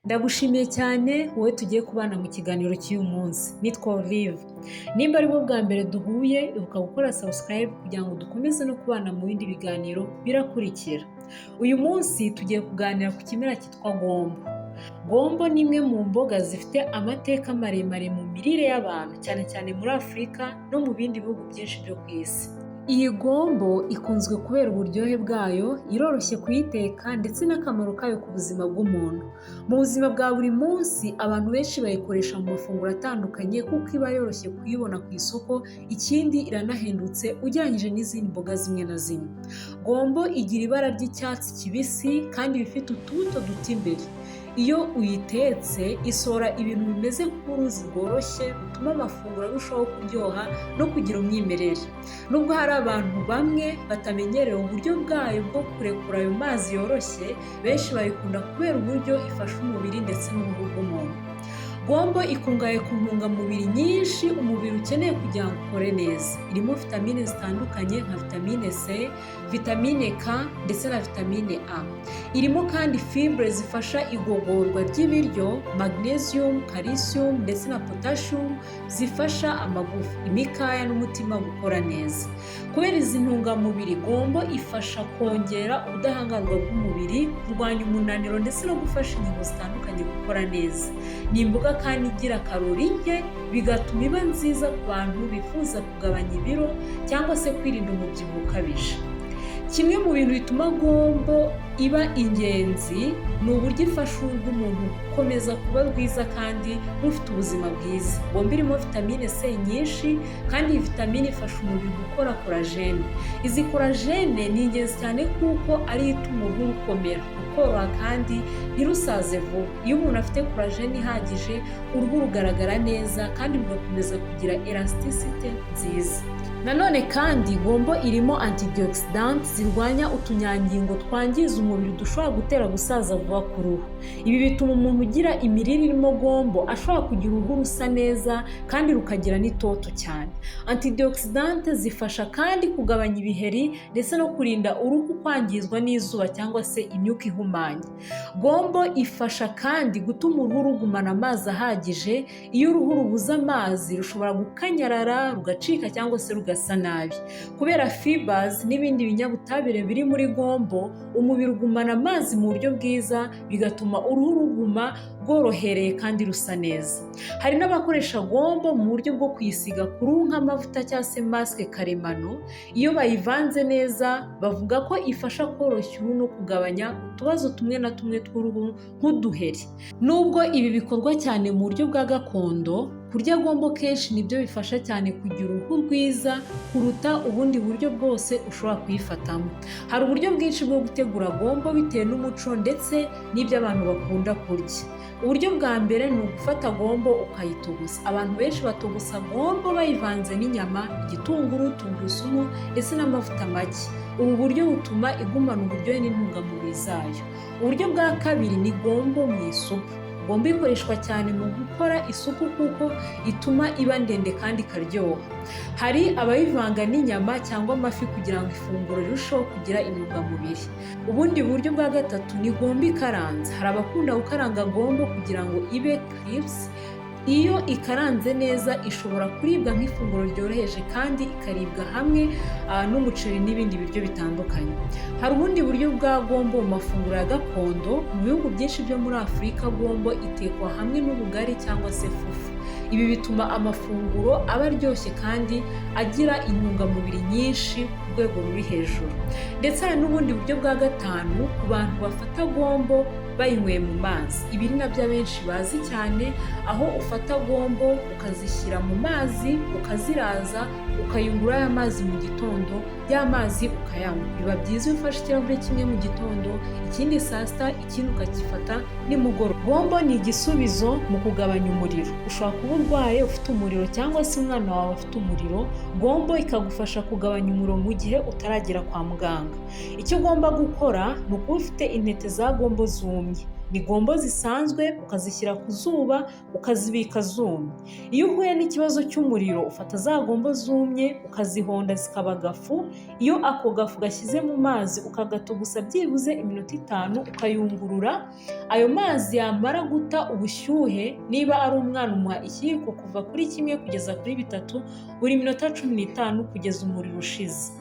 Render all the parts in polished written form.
Ndagushimiye cyane wowe tugiye kubana mu kiganiro cy'uyu munsi. Nitwa Olive. Nimba ari bwo bwa mbere duhuye, ibuka gukora subscribe kugira ngo dukomeze no kubana mu bindi biganiro birakurikira. Uyu munsi tugiye kuganira ku kimera cyitwa gombo. Gombo ni imwe mu mboga zifite amateka maremare mu mirire y'abantu, cyane cyane muri Afurika no mu bindi bihugu byinshi byo ku isi. Iyi gombo ikunzwe kubera uburyohe bwayo, iroroshye kuyiteka ndetse n'akamaro kayo ku buzima bw'umuntu. Mu buzima bwa buri munsi abantu benshi bayikoresha mu mafunguro atandukanye kuko iba yoroshye kuyibona ku isoko, ikindi iranahendutse ugereranyije n'izindi mboga zimwe na zimwe. Gombo igira ibara ry'icyatsi kibisi kandi iba ifite utubuto duto imbere. Iyo uyitetse isohora ibintu bimeze nk'uruzi rworoshye rutuma amafunguro arushaho kuryoha no kugira umwimerere. Nubwo hari abantu bamwe batamenyereye uburyo bwayo bwo kurekura ayo mazi yoroshye, benshi bayikunda kubera uburyo ifasha umubiri ndetse n'uruhu rw'umuntu. Gombo ikungahaye ku ntungamubiri nyinshi umubiri ukeneye kugira ngo ukore neza. Irimo vitamine zitandukanye nka vitamine C, vitamine K ndetse na vitamine A. Irimo kandi fibre zifasha igogorwa ry'ibiryo, magnesium, calcium ndetse na potassium zifasha amagufa, imikaya n'umutima gukora neza. Kubera izi ntungamubiri, gombo ifasha kongera ubudahangarwa bw'umubiri, kurwanya umunaniro ndetse no gufasha ingingo zitandukanye gukora neza. Ni imboga kandi igira karori nke, bigatuma iba nziza ku bantu bifuza kugabanya ibiro cyangwa se kwirinda umubyibuho ukabije. Kimwe mu bintu bituma gombo iba ingenzi ni uburyo ifasha uruhu rw'umuntu gukomeza kuba rwiza kandi rufite ubuzima bwiza. Gombo irimo vitamine C nyinshi kandi iyi vitamine ifasha umubiri gukora korajene. Izi korajene ni ingenzi cyane kuko ariyo ituma uruhu rukomera, rukoroha kandi ntirusaze vuba. Iyo umuntu afite korajene ihagije, uruhu rugaragara neza kandi rugakomeza kugira elasticity nziza. Nanone kandi gombo irimo antioxidants zirwanya utunyangingo twangiza umubiri dushobora gutera gusaza vuba ku ruhu. Ibi bituma umuntu ugira imirire irimo gombo ashobora kugira uruhu rusa neza kandi rukagira n'itoto cyane. Antioxidants zifasha kandi kugabanya ibiheri ndetse no kurinda uruhu kwangizwa n'izuba cyangwa se imyuka ihumanya. Gombo ifasha kandi gutuma uruhu rugumana amazi ahagije. Iyo uruhu rubuze amazi rushobora gukanyarara, rugacika cyangwa se rugasa nabi. Kubera fibers n'ibindi binyabutabire biri muri gombo, umubiri ugumana amazi mu buryo bwiza, bigatuma uruhu ruguma rworohereye kandi rusa neza. Hari n'abakoresha gombo mu buryo bwo kuyisiga ku ruhu nk'amavuta cyangwa se maske karemano. Iyo bayivanze neza, bavuga ko ifasha koroshya uruhu no kugabanya utubazo tumwe na tumwe tw'uruhu nk'uduheri. Nubwo ibi bikorwa cyane mu buryo bwa gakondo, kurya gombo kenshi nibyo bifasha cyane kugira uruhu rwiza kuruta ubundi buryo bwose ushobora kuyifatamo. Hari uburyo bwinshi bwo gutegura gombo bitewe n'umuco ndetse n'ibyo abantu bakunda kurya. Uburyo bwa mbere ni ugufata gombo ukayitogosa. Abantu benshi batogosa gombo bayivanze n'inyama, igitunguru, tungurusumu ndetse n'amavuta make. Ubu buryo butuma igumana uburyohe n'intungamubiri zayo. Uburyo bwa kabiri ni gombo mu isupu. Gombo ikoreshwa cyane mu gukora isupu kuko ituma iba ndende kandi ikaryoha. Hari abayivanga n'inyama cyangwa amafi kugira ngo ifunguro rirusheho kugira intungamubiri. Ubundi buryo bwa gatatu ni gombo ikaranze. Hari abakunda gukaranga gombo kugira ngo ibe crisps. Iyo ikaranze neza ishobora kuribwa nk'ifunguro ryoroheje kandi ikaribwa hamwe n'umuceri n'ibindi biryo bitandukanye. Hari ubundi buryo bwa gombo mu mafunguro ya gakondo. Mu bihugu byinshi byo muri Afurika, gombo itekwa hamwe n'ubugari cyangwa se fufu. Ibi bituma amafunguro aba aryoshye kandi agira intungamubiri nyinshi ku rwego ruri hejuru. Ndetse hari n'ubundi buryo bwa gatanu ku bantu bafata gombo bayinyweye mu mazi. Ibi ni nabyo abenshi bazi cyane, aho ufata gombo ukazishyira mu mazi, ukaziraza, ukayungurura aya mazi mu gitondo, ya mazi ukayanywa. Biba byiza iyo ufashe ikirahure kimwe mu gitondo, ikindi saa sita, ikindi ukagifata nimugoroba. Gombo ni igisubizo mu kugabanya umuriro. Ushobora kuba urwaye ufite umuriro cyangwa se umwana wawe afite umuriro, gombo ikagufasha kugabanya umuriro mu gihe utaragera kwa muganga. Icyo ugomba gukora ni ukuba ufite intete za gombo zumye. ni gombo zisanzwe ukazishyira ku zuba ukazibika zumye. Iyo uhuye n'ikibazo cy'umuriro ufata za gombo zumye ukazihonda zikaba gafu, iyo ako gafu gashyize mu mazi ukagatogusa byibuze iminota 5 ukayungurura, ayo mazi yamara guta ubushyuhe, niba ari umwana umuha ikiyiko kuva kuri 1 kugeza kuri 3 buri minota 15 kugeza umuriro ushize.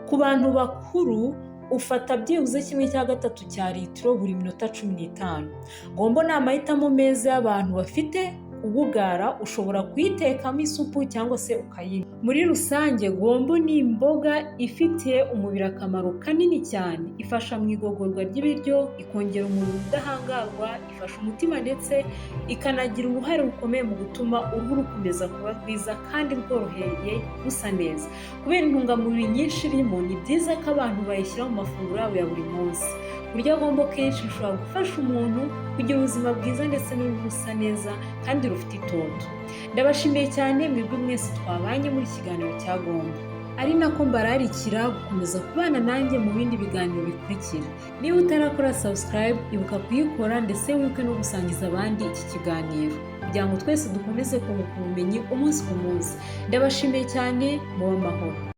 Ku bantu bakuru ufata byibuze 1/3 cya litiro buri minota 15. Gombo ni amahitamo meza y'abantu bafite ubugara, ushobora kuyitekamo isupu cyangwa se ukayinywa. Muri rusange gombo ni imboga ifitiye umubiri akamaro kanini cyane. Ifasha mu igogorwa ry'ibiryo, ikongera umubiri ubudahangarwa, ifasha umutima ndetse ikanagira uruhare rukomeye mu gutuma uruhu rukomeza kuba rwiza kandi rworoheye rusa neza. Kubera intungamubiri nyinshi irimo, ni byiza ko abantu bayishyira mu mafunguro yabo ya buri munsi. Kurya gombo kenshi bishobora gufasha umuntu kugira ubuzima bwiza ndetse n'uruhu rusa neza kandi rufite itoto. Ndabashimiye cyane mwebwe mwese twabanye muri kiganiro cya gombo, ari nako mbararikira gukomeza kubana nanjye mu bindi biganiro bikurikira. Niba utarakora subscribe, ibuka kuyikora ndetse wibuke no gusangiza abandi iki kiganiro kugira ngo twese dukomeze kunguka ubumenyi umunsi ku munsi. Ndabashimiye cyane, muba amahoro.